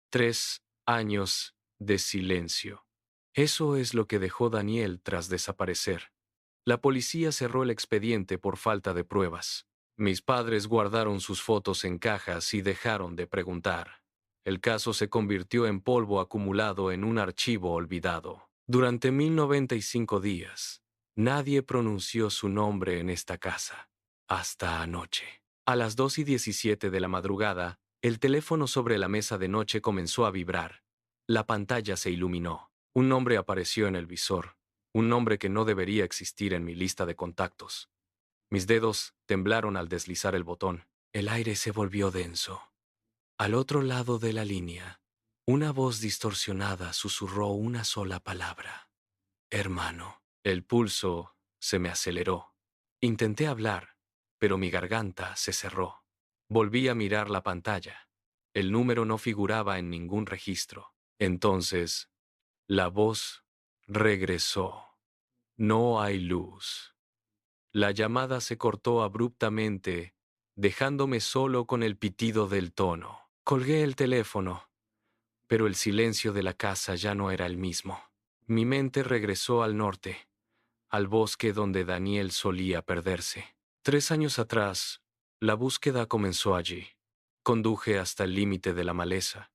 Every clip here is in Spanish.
3 años de silencio. Eso es lo que dejó Daniel tras desaparecer. La policía cerró el expediente por falta de pruebas. Mis padres guardaron sus fotos en cajas y dejaron de preguntar. El caso se convirtió en polvo acumulado en un archivo olvidado. Durante 1095 días, nadie pronunció su nombre en esta casa. Hasta anoche. A las 2:17 de la madrugada, el teléfono sobre la mesa de noche comenzó a vibrar. La pantalla se iluminó. Un nombre apareció en el visor. Un nombre que no debería existir en mi lista de contactos. Mis dedos temblaron al deslizar el botón. El aire se volvió denso. Al otro lado de la línea, una voz distorsionada susurró una sola palabra. Hermano. El pulso se me aceleró. Intenté hablar, pero mi garganta se cerró. Volví a mirar la pantalla. El número no figuraba en ningún registro. Entonces, la voz regresó. No hay luz. La llamada se cortó abruptamente, dejándome solo con el pitido del tono. Colgué el teléfono, pero el silencio de la casa ya no era el mismo. Mi mente regresó al norte, al bosque donde Daniel solía perderse. 3 años atrás, la búsqueda comenzó allí. Conduje hasta el límite de la maleza.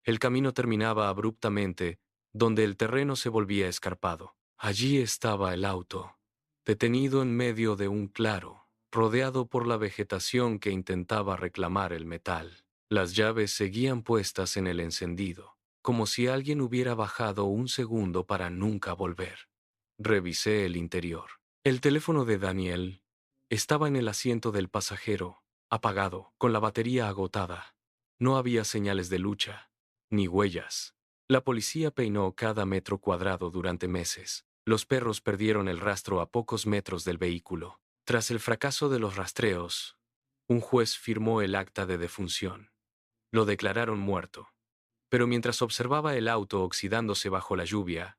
El camino terminaba abruptamente, donde el terreno se volvía escarpado. Allí estaba el auto, detenido en medio de un claro, rodeado por la vegetación que intentaba reclamar el metal. Las llaves seguían puestas en el encendido, como si alguien hubiera bajado un segundo para nunca volver. Revisé el interior. El teléfono de Daniel estaba en el asiento del pasajero, apagado, con la batería agotada. No había señales de lucha, ni huellas. La policía peinó cada metro cuadrado durante meses. Los perros perdieron el rastro a pocos metros del vehículo. Tras el fracaso de los rastreos, un juez firmó el acta de defunción. Lo declararon muerto. Pero mientras observaba el auto oxidándose bajo la lluvia,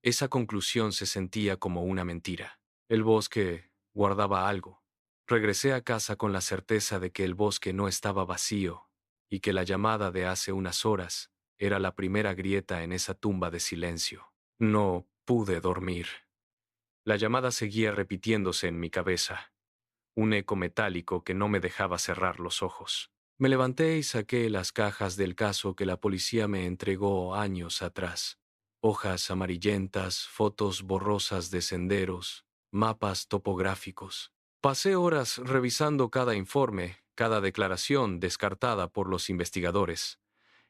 esa conclusión se sentía como una mentira. El bosque guardaba algo. Regresé a casa con la certeza de que el bosque no estaba vacío y que la llamada de hace unas horas era la primera grieta en esa tumba de silencio. No pude dormir. La llamada seguía repitiéndose en mi cabeza, un eco metálico que no me dejaba cerrar los ojos. Me levanté y saqué las cajas del caso que la policía me entregó años atrás. Hojas amarillentas, fotos borrosas de senderos, mapas topográficos. Pasé horas revisando cada informe, cada declaración descartada por los investigadores.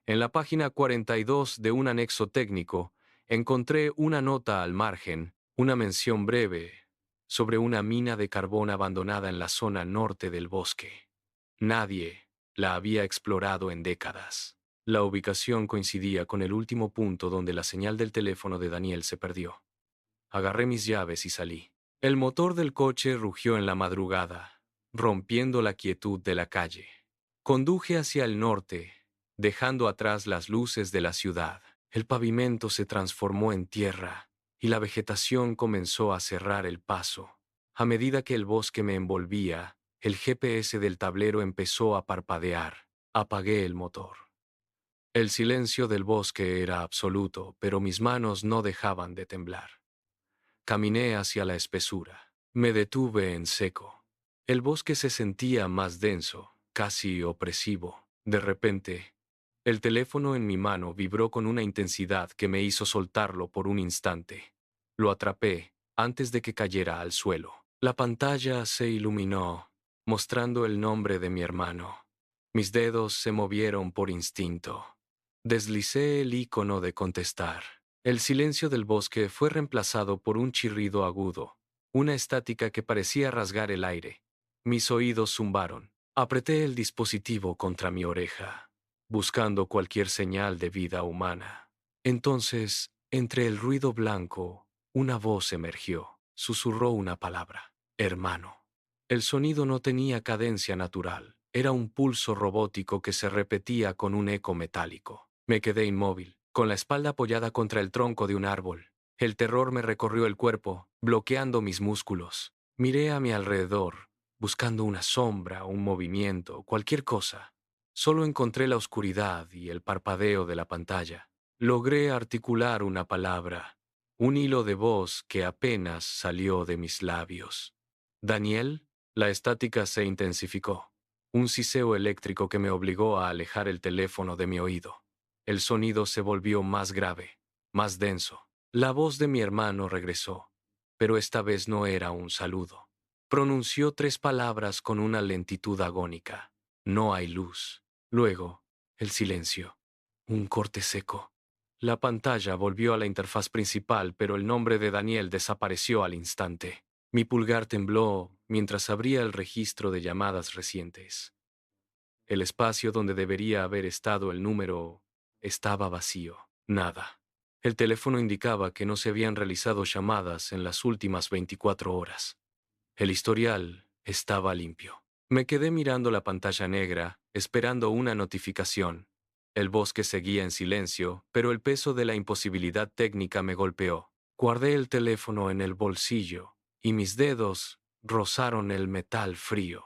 En la página 42 de un anexo técnico, encontré una nota al margen, una mención breve, sobre una mina de carbón abandonada en la zona norte del bosque. Nadie la había explorado en décadas. La ubicación coincidía con el último punto donde la señal del teléfono de Daniel se perdió. Agarré mis llaves y salí. El motor del coche rugió en la madrugada, rompiendo la quietud de la calle. Conduje hacia el norte, dejando atrás las luces de la ciudad. El pavimento se transformó en tierra, y la vegetación comenzó a cerrar el paso. A medida que el bosque me envolvía, el GPS del tablero empezó a parpadear. Apagué el motor. El silencio del bosque era absoluto, pero mis manos no dejaban de temblar. Caminé hacia la espesura. Me detuve en seco. El bosque se sentía más denso, casi opresivo. De repente, el teléfono en mi mano vibró con una intensidad que me hizo soltarlo por un instante. Lo atrapé antes de que cayera al suelo. La pantalla se iluminó, mostrando el nombre de mi hermano. Mis dedos se movieron por instinto. Deslicé el icono de contestar. El silencio del bosque fue reemplazado por un chirrido agudo, una estática que parecía rasgar el aire. Mis oídos zumbaron. Apreté el dispositivo contra mi oreja, buscando cualquier señal de vida humana. Entonces, entre el ruido blanco, una voz emergió. Susurró una palabra: hermano. El sonido no tenía cadencia natural. Era un pulso robótico que se repetía con un eco metálico. Me quedé inmóvil, con la espalda apoyada contra el tronco de un árbol. El terror me recorrió el cuerpo, bloqueando mis músculos. Miré a mi alrededor, buscando una sombra, un movimiento, cualquier cosa. Solo encontré la oscuridad y el parpadeo de la pantalla. Logré articular una palabra, un hilo de voz que apenas salió de mis labios. ¿Daniel? La estática se intensificó. Un siseo eléctrico que me obligó a alejar el teléfono de mi oído. El sonido se volvió más grave, más denso. La voz de mi hermano regresó, pero esta vez no era un saludo. Pronunció 3 palabras con una lentitud agónica. No hay luz. Luego, el silencio. Un corte seco. La pantalla volvió a la interfaz principal, pero el nombre de Daniel desapareció al instante. Mi pulgar tembló mientras abría el registro de llamadas recientes. El espacio donde debería haber estado el número estaba vacío. Nada. El teléfono indicaba que no se habían realizado llamadas en las últimas 24 horas. El historial estaba limpio. Me quedé mirando la pantalla negra, esperando una notificación. El bosque seguía en silencio, pero el peso de la imposibilidad técnica me golpeó. Guardé el teléfono en el bolsillo, y mis dedos rozaron el metal frío.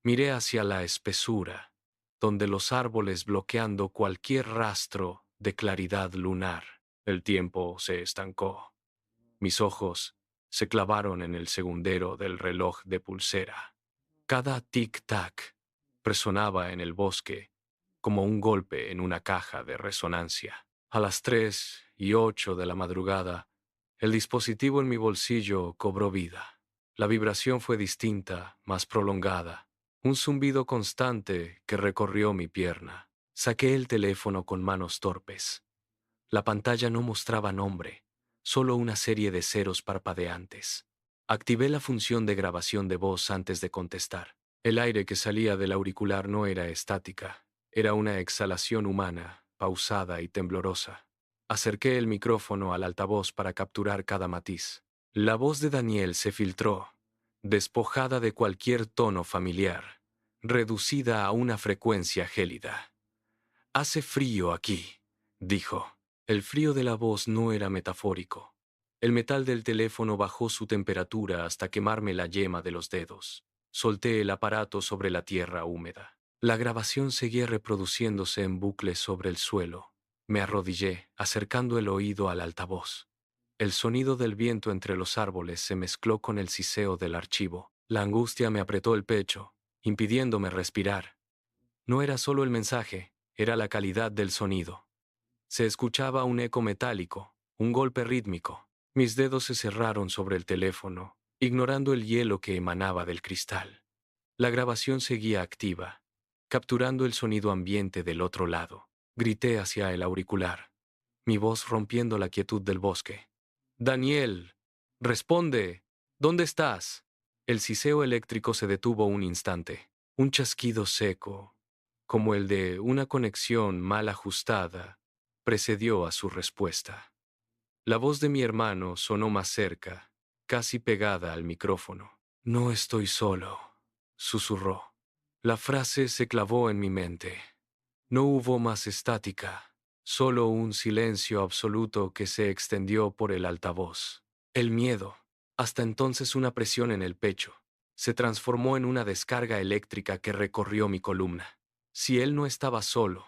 Miré hacia la espesura, donde los árboles bloqueando cualquier rastro de claridad lunar. El tiempo se estancó. Mis ojos se clavaron en el segundero del reloj de pulsera. Cada tic-tac resonaba en el bosque como un golpe en una caja de resonancia. A las 3:08 de la madrugada, el dispositivo en mi bolsillo cobró vida. La vibración fue distinta, más prolongada, un zumbido constante que recorrió mi pierna. Saqué el teléfono con manos torpes. La pantalla no mostraba nombre, solo una serie de ceros parpadeantes. Activé la función de grabación de voz antes de contestar. El aire que salía del auricular no era estática, era una exhalación humana, pausada y temblorosa. Acerqué el micrófono al altavoz para capturar cada matiz. La voz de Daniel se filtró, despojada de cualquier tono familiar, reducida a una frecuencia gélida. «Hace frío aquí», dijo. El frío de la voz no era metafórico. El metal del teléfono bajó su temperatura hasta quemarme la yema de los dedos. Solté el aparato sobre la tierra húmeda. La grabación seguía reproduciéndose en bucle sobre el suelo. Me arrodillé, acercando el oído al altavoz. El sonido del viento entre los árboles se mezcló con el siseo del archivo. La angustia me apretó el pecho, impidiéndome respirar. No era solo el mensaje, era la calidad del sonido. Se escuchaba un eco metálico, un golpe rítmico. Mis dedos se cerraron sobre el teléfono, ignorando el hielo que emanaba del cristal. La grabación seguía activa, capturando el sonido ambiente del otro lado. Grité hacia el auricular, mi voz rompiendo la quietud del bosque. «Daniel, responde. ¿Dónde estás?» El siseo eléctrico se detuvo un instante. Un chasquido seco, como el de una conexión mal ajustada, precedió a su respuesta. La voz de mi hermano sonó más cerca, casi pegada al micrófono. «No estoy solo», susurró. La frase se clavó en mi mente. No hubo más estática, solo un silencio absoluto que se extendió por el altavoz. El miedo, hasta entonces una presión en el pecho, se transformó en una descarga eléctrica que recorrió mi columna. Si él no estaba solo,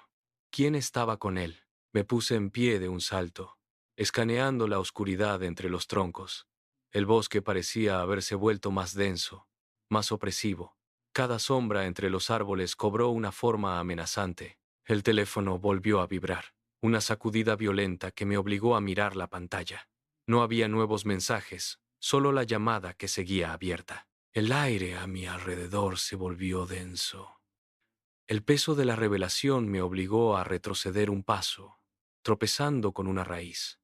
¿quién estaba con él? Me puse en pie de un salto, escaneando la oscuridad entre los troncos. El bosque parecía haberse vuelto más denso, más opresivo. Cada sombra entre los árboles cobró una forma amenazante. El teléfono volvió a vibrar, una sacudida violenta que me obligó a mirar la pantalla. No había nuevos mensajes, solo la llamada que seguía abierta. El aire a mi alrededor se volvió denso. El peso de la revelación me obligó a retroceder un paso, tropezando con una raíz.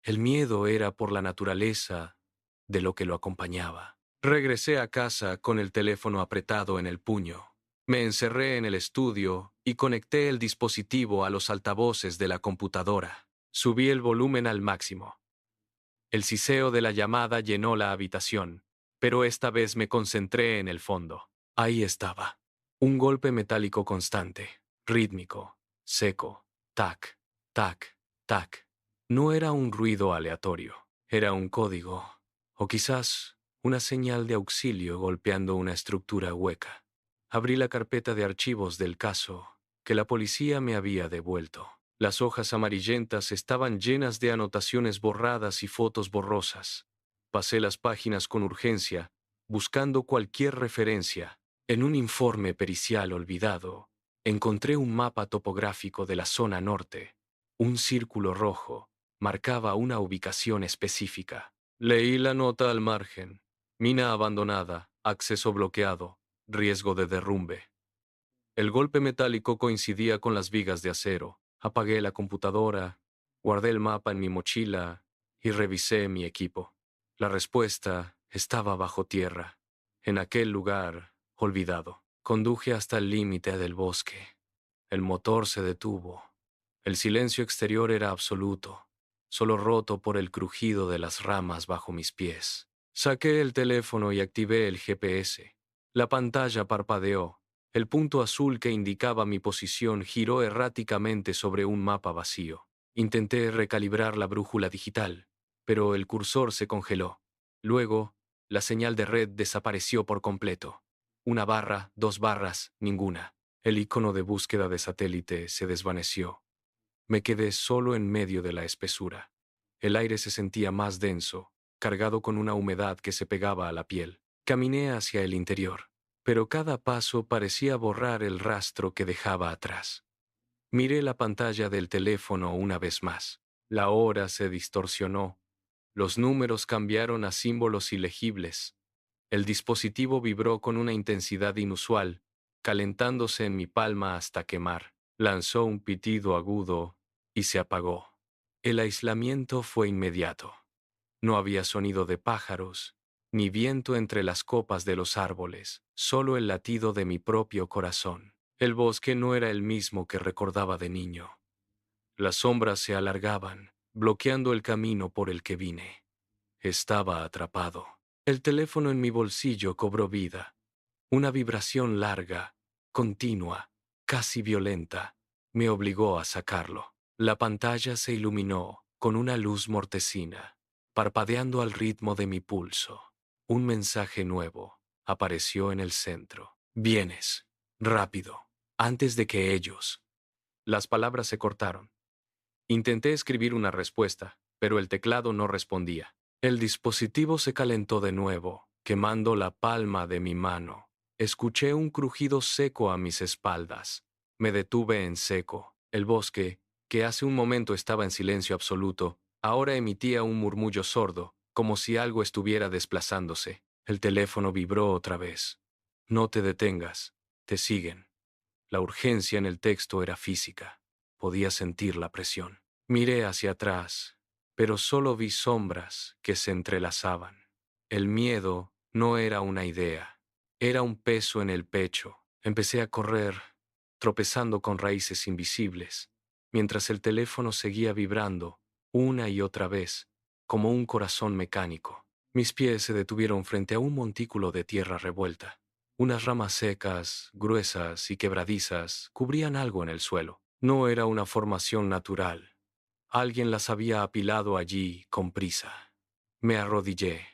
El miedo era por la naturaleza de lo que lo acompañaba. Regresé a casa con el teléfono apretado en el puño. Me encerré en el estudio y conecté el dispositivo a los altavoces de la computadora. Subí el volumen al máximo. El siseo de la llamada llenó la habitación, pero esta vez me concentré en el fondo. Ahí estaba. Un golpe metálico constante, rítmico, seco, tac, tac, tac. No era un ruido aleatorio, era un código, o quizás una señal de auxilio golpeando una estructura hueca. Abrí la carpeta de archivos del caso que la policía me había devuelto. Las hojas amarillentas estaban llenas de anotaciones borradas y fotos borrosas. Pasé las páginas con urgencia, buscando cualquier referencia. En un informe pericial olvidado, encontré un mapa topográfico de la zona norte. Un círculo rojo marcaba una ubicación específica. Leí la nota al margen. Mina abandonada, acceso bloqueado, riesgo de derrumbe. El golpe metálico coincidía con las vigas de acero. Apagué la computadora, guardé el mapa en mi mochila y revisé mi equipo. La respuesta estaba bajo tierra, en aquel lugar olvidado. Conduje hasta el límite del bosque. El motor se detuvo. El silencio exterior era absoluto, solo roto por el crujido de las ramas bajo mis pies. Saqué el teléfono y activé el GPS. La pantalla parpadeó. El punto azul que indicaba mi posición giró erráticamente sobre un mapa vacío. Intenté recalibrar la brújula digital, pero el cursor se congeló. Luego, la señal de red desapareció por completo. Una barra, dos barras, ninguna. El icono de búsqueda de satélite se desvaneció. Me quedé solo en medio de la espesura. El aire se sentía más denso, cargado con una humedad que se pegaba a la piel. Caminé hacia el interior, pero cada paso parecía borrar el rastro que dejaba atrás. Miré la pantalla del teléfono una vez más. La hora se distorsionó. Los números cambiaron a símbolos ilegibles. El dispositivo vibró con una intensidad inusual, calentándose en mi palma hasta quemar. Lanzó un pitido agudo y se apagó. El aislamiento fue inmediato. No había sonido de pájaros, ni viento entre las copas de los árboles, solo el latido de mi propio corazón. El bosque no era el mismo que recordaba de niño. Las sombras se alargaban, bloqueando el camino por el que vine. Estaba atrapado. El teléfono en mi bolsillo cobró vida. Una vibración larga, continua, casi violenta, me obligó a sacarlo. La pantalla se iluminó con una luz mortecina, parpadeando al ritmo de mi pulso. Un mensaje nuevo apareció en el centro. Vienes, rápido, antes de que ellos. Las palabras se cortaron. Intenté escribir una respuesta, pero el teclado no respondía. El dispositivo se calentó de nuevo, quemando la palma de mi mano. Escuché un crujido seco a mis espaldas. Me detuve en seco. El bosque, que hace un momento estaba en silencio absoluto, ahora emitía un murmullo sordo, como si algo estuviera desplazándose. El teléfono vibró otra vez. No te detengas. Te siguen. La urgencia en el texto era física. Podía sentir la presión. Miré hacia atrás, pero solo vi sombras que se entrelazaban. El miedo no era una idea, era un peso en el pecho. Empecé a correr, tropezando con raíces invisibles, mientras el teléfono seguía vibrando una y otra vez, como un corazón mecánico. Mis pies se detuvieron frente a un montículo de tierra revuelta. Unas ramas secas, gruesas y quebradizas cubrían algo en el suelo. No era una formación natural. Alguien las había apilado allí con prisa. Me arrodillé.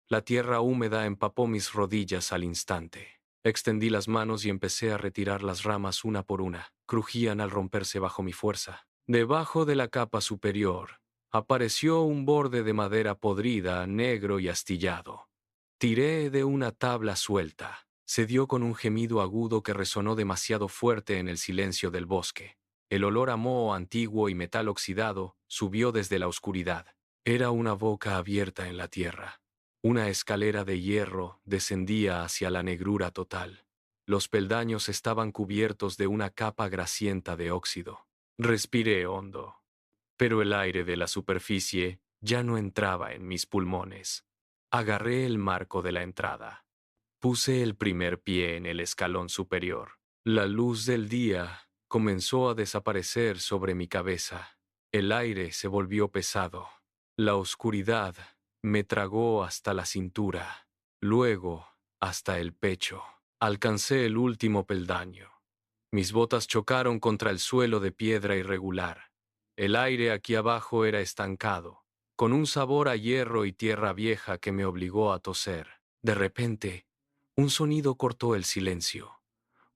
La tierra húmeda empapó mis rodillas al instante. Extendí las manos y empecé a retirar las ramas una por una. Crujían al romperse bajo mi fuerza. Debajo de la capa superior apareció un borde de madera podrida, negro y astillado. Tiré de una tabla suelta. Se dio con un gemido agudo que resonó demasiado fuerte en el silencio del bosque. El olor a moho antiguo y metal oxidado subió desde la oscuridad. Era una boca abierta en la tierra. Una escalera de hierro descendía hacia la negrura total. Los peldaños estaban cubiertos de una capa grasienta de óxido. Respiré hondo, pero el aire de la superficie ya no entraba en mis pulmones. Agarré el marco de la entrada. Puse el primer pie en el escalón superior. La luz del día comenzó a desaparecer sobre mi cabeza. El aire se volvió pesado. La oscuridad me tragó hasta la cintura, luego hasta el pecho. Alcancé el último peldaño. Mis botas chocaron contra el suelo de piedra irregular. El aire aquí abajo era estancado, con un sabor a hierro y tierra vieja que me obligó a toser. De repente, un sonido cortó el silencio.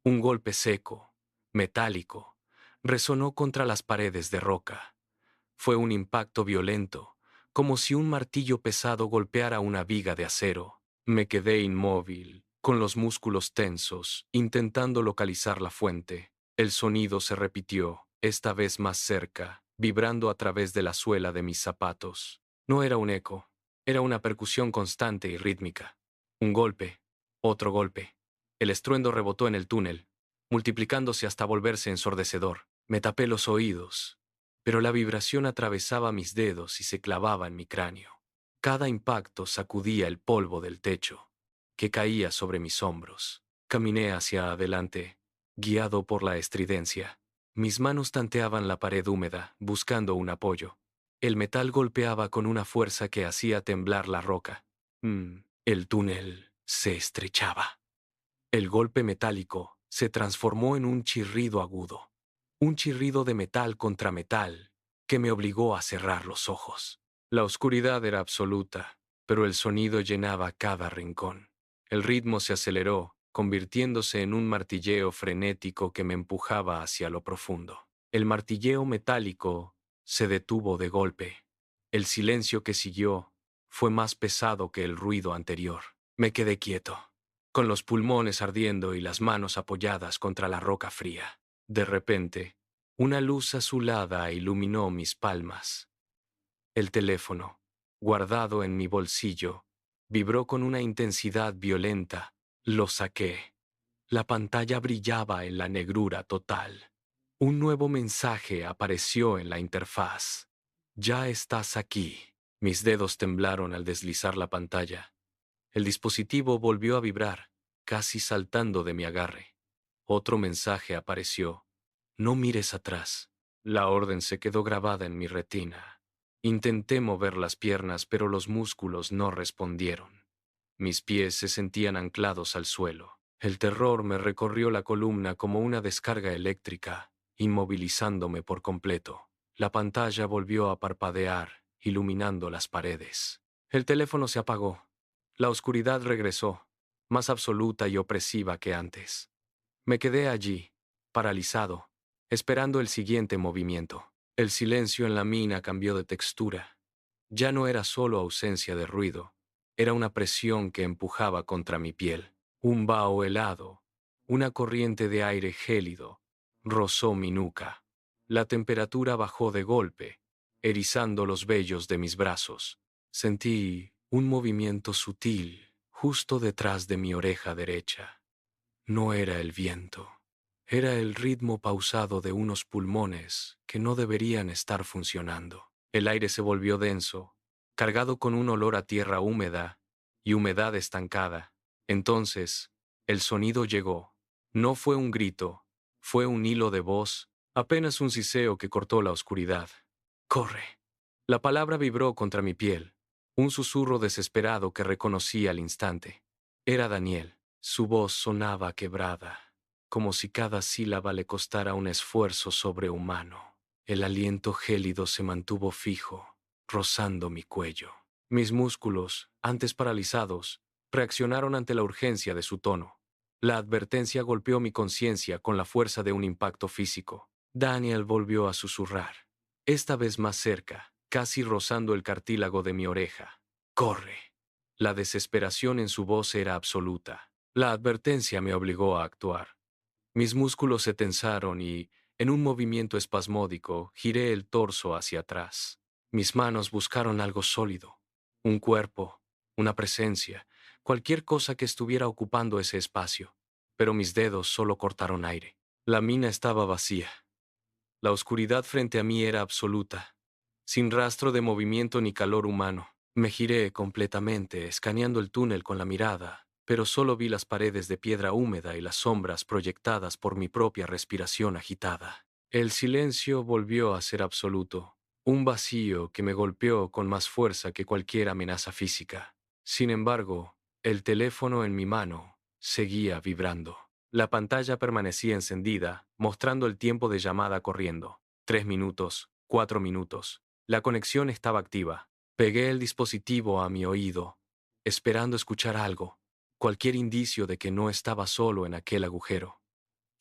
Un golpe seco, metálico, resonó contra las paredes de roca. Fue un impacto violento, como si un martillo pesado golpeara una viga de acero. Me quedé inmóvil, con los músculos tensos, intentando localizar la fuente. El sonido se repitió, esta vez más cerca, vibrando a través de la suela de mis zapatos. No era un eco, era una percusión constante y rítmica. Un golpe, otro golpe. El estruendo rebotó en el túnel, multiplicándose hasta volverse ensordecedor. Me tapé los oídos, pero la vibración atravesaba mis dedos y se clavaba en mi cráneo. Cada impacto sacudía el polvo del techo, que caía sobre mis hombros. Caminé hacia adelante, guiado por la estridencia. Mis manos tanteaban la pared húmeda, buscando un apoyo. El metal golpeaba con una fuerza que hacía temblar la roca. El túnel se estrechaba. El golpe metálico se transformó en un chirrido agudo, un chirrido de metal contra metal que me obligó a cerrar los ojos. La oscuridad era absoluta, pero el sonido llenaba cada rincón. El ritmo se aceleró, convirtiéndose en un martilleo frenético que me empujaba hacia lo profundo. El martilleo metálico se detuvo de golpe. El silencio que siguió fue más pesado que el ruido anterior. Me quedé quieto, con los pulmones ardiendo y las manos apoyadas contra la roca fría. De repente, una luz azulada iluminó mis palmas. El teléfono, guardado en mi bolsillo, vibró con una intensidad violenta. Lo saqué. La pantalla brillaba en la negrura total. Un nuevo mensaje apareció en la interfaz. Ya estás aquí. Mis dedos temblaron al deslizar la pantalla. El dispositivo volvió a vibrar, casi saltando de mi agarre. Otro mensaje apareció. No mires atrás. La orden se quedó grabada en mi retina. Intenté mover las piernas, pero los músculos no respondieron. Mis pies se sentían anclados al suelo. El terror me recorrió la columna como una descarga eléctrica, inmovilizándome por completo. La pantalla volvió a parpadear, iluminando las paredes. El teléfono se apagó. La oscuridad regresó, más absoluta y opresiva que antes. Me quedé allí, paralizado, esperando el siguiente movimiento. El silencio en la mina cambió de textura. Ya no era solo ausencia de ruido, era una presión que empujaba contra mi piel. Un vaho helado, una corriente de aire gélido, rozó mi nuca. La temperatura bajó de golpe, erizando los vellos de mis brazos. Sentí un movimiento sutil justo detrás de mi oreja derecha. No era el viento. Era el ritmo pausado de unos pulmones que no deberían estar funcionando. El aire se volvió denso, cargado con un olor a tierra húmeda y humedad estancada. Entonces, el sonido llegó. No fue un grito, fue un hilo de voz, apenas un siseo que cortó la oscuridad. ¡Corre! La palabra vibró contra mi piel, un susurro desesperado que reconocí al instante. Era Daniel. Su voz sonaba quebrada, como si cada sílaba le costara un esfuerzo sobrehumano. El aliento gélido se mantuvo fijo, rozando mi cuello. Mis músculos, antes paralizados, reaccionaron ante la urgencia de su tono. La advertencia golpeó mi conciencia con la fuerza de un impacto físico. Daniel volvió a susurrar, esta vez más cerca, casi rozando el cartílago de mi oreja. «¡Corre!». La desesperación en su voz era absoluta. La advertencia me obligó a actuar. Mis músculos se tensaron y, en un movimiento espasmódico, giré el torso hacia atrás. Mis manos buscaron algo sólido, un cuerpo, una presencia, cualquier cosa que estuviera ocupando ese espacio, pero mis dedos solo cortaron aire. La mina estaba vacía. La oscuridad frente a mí era absoluta, sin rastro de movimiento ni calor humano. Me giré completamente, escaneando el túnel con la mirada, pero solo vi las paredes de piedra húmeda y las sombras proyectadas por mi propia respiración agitada. El silencio volvió a ser absoluto, un vacío que me golpeó con más fuerza que cualquier amenaza física. Sin embargo, el teléfono en mi mano seguía vibrando. La pantalla permanecía encendida, mostrando el tiempo de llamada corriendo. 3 minutos, 4 minutos. La conexión estaba activa. Pegué el dispositivo a mi oído, esperando escuchar algo, cualquier indicio de que no estaba solo en aquel agujero.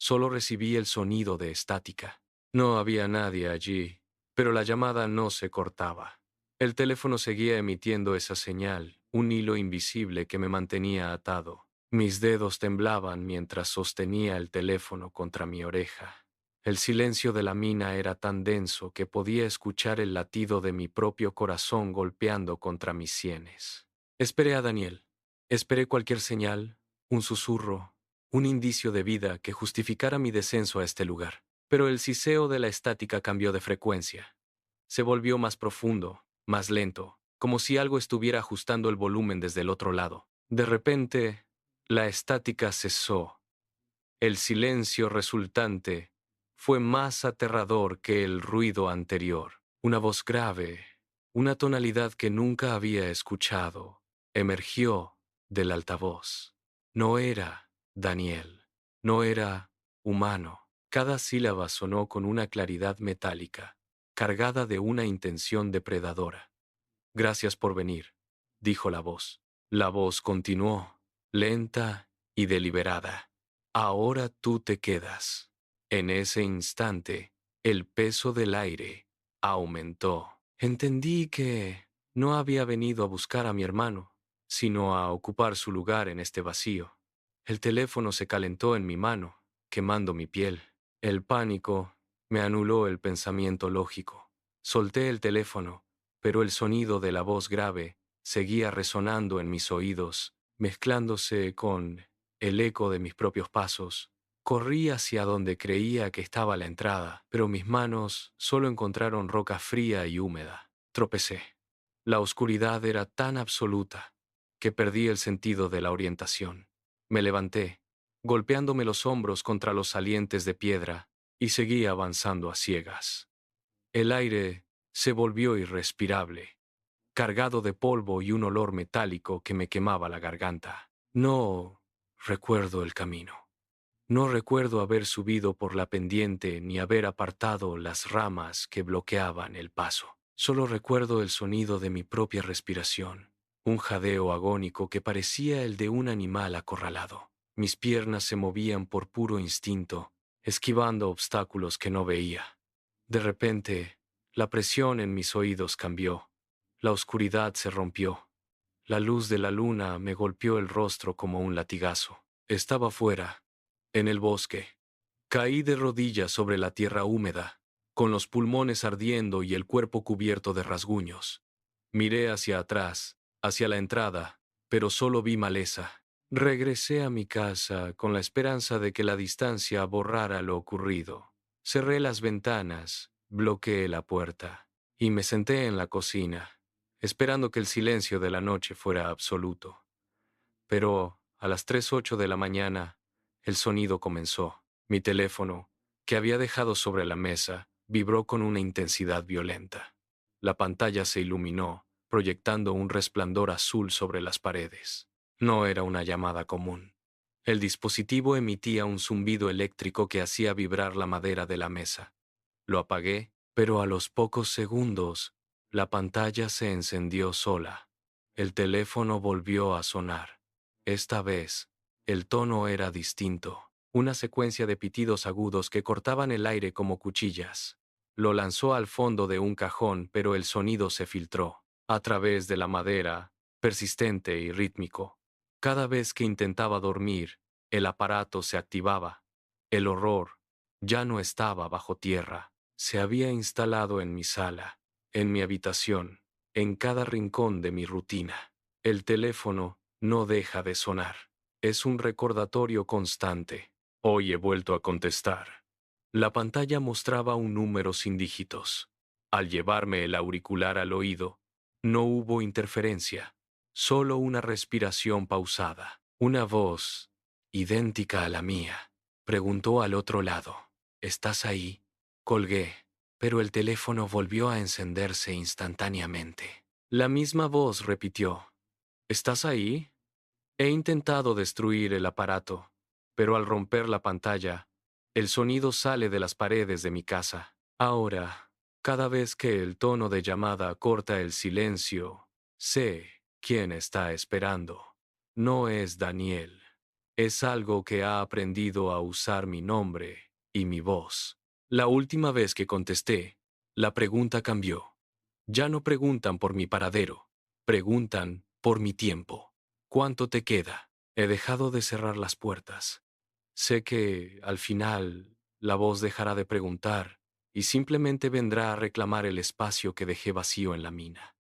Solo recibí el sonido de estática. No había nadie allí, pero la llamada no se cortaba. El teléfono seguía emitiendo esa señal, un hilo invisible que me mantenía atado. Mis dedos temblaban mientras sostenía el teléfono contra mi oreja. El silencio de la mina era tan denso que podía escuchar el latido de mi propio corazón golpeando contra mis sienes. Esperé a Daniel. Esperé cualquier señal, un susurro, un indicio de vida que justificara mi descenso a este lugar. Pero el siseo de la estática cambió de frecuencia. Se volvió más profundo, más lento, como si algo estuviera ajustando el volumen desde el otro lado. De repente, la estática cesó. El silencio resultante fue más aterrador que el ruido anterior. Una voz grave, una tonalidad que nunca había escuchado, emergió del altavoz. No era Daniel, no era humano. Cada sílaba sonó con una claridad metálica, cargada de una intención depredadora. Gracias por venir, dijo la voz. La voz continuó, lenta y deliberada. Ahora tú te quedas. En ese instante, el peso del aire aumentó. Entendí que no había venido a buscar a mi hermano, sino a ocupar su lugar en este vacío. El teléfono se calentó en mi mano, quemando mi piel. El pánico me anuló el pensamiento lógico. Solté el teléfono, pero el sonido de la voz grave seguía resonando en mis oídos, mezclándose con el eco de mis propios pasos. Corrí hacia donde creía que estaba la entrada, pero mis manos solo encontraron roca fría y húmeda. Tropecé. La oscuridad era tan absoluta que perdí el sentido de la orientación. Me levanté, golpeándome los hombros contra los salientes de piedra, y seguí avanzando a ciegas. El aire se volvió irrespirable, cargado de polvo y un olor metálico que me quemaba la garganta. No recuerdo el camino. No recuerdo haber subido por la pendiente ni haber apartado las ramas que bloqueaban el paso. Solo recuerdo el sonido de mi propia respiración, un jadeo agónico que parecía el de un animal acorralado. Mis piernas se movían por puro instinto, esquivando obstáculos que no veía. De repente, la presión en mis oídos cambió. La oscuridad se rompió. La luz de la luna me golpeó el rostro como un latigazo. Estaba fuera, en el bosque. Caí de rodillas sobre la tierra húmeda, con los pulmones ardiendo y el cuerpo cubierto de rasguños. Miré hacia atrás, hacia la entrada, pero solo vi maleza. Regresé a mi casa con la esperanza de que la distancia borrara lo ocurrido. Cerré las ventanas, bloqueé la puerta y me senté en la cocina, esperando que el silencio de la noche fuera absoluto. Pero a las 3:08 de la mañana, el sonido comenzó. Mi teléfono, que había dejado sobre la mesa, vibró con una intensidad violenta. La pantalla se iluminó, proyectando un resplandor azul sobre las paredes. No era una llamada común. El dispositivo emitía un zumbido eléctrico que hacía vibrar la madera de la mesa. Lo apagué, pero a los pocos segundos, la pantalla se encendió sola. El teléfono volvió a sonar. Esta vez, el tono era distinto, una secuencia de pitidos agudos que cortaban el aire como cuchillas. Lo lanzó al fondo de un cajón, pero el sonido se filtró, a través de la madera, persistente y rítmico. Cada vez que intentaba dormir, el aparato se activaba. El horror ya no estaba bajo tierra. Se había instalado en mi sala, en mi habitación, en cada rincón de mi rutina. El teléfono no deja de sonar. Es un recordatorio constante. Hoy he vuelto a contestar. La pantalla mostraba un número sin dígitos. Al llevarme el auricular al oído, no hubo interferencia, solo una respiración pausada. Una voz, idéntica a la mía, preguntó al otro lado: ¿Estás ahí? Colgué, pero el teléfono volvió a encenderse instantáneamente. La misma voz repitió: ¿Estás ahí? He intentado destruir el aparato, pero al romper la pantalla, el sonido sale de las paredes de mi casa. Ahora, cada vez que el tono de llamada corta el silencio, sé quién está esperando. No es Daniel. Es algo que ha aprendido a usar mi nombre y mi voz. La última vez que contesté, la pregunta cambió. Ya no preguntan por mi paradero, preguntan por mi tiempo. ¿Cuánto te queda? He dejado de cerrar las puertas. Sé que, al final, la voz dejará de preguntar y simplemente vendrá a reclamar el espacio que dejé vacío en la mina.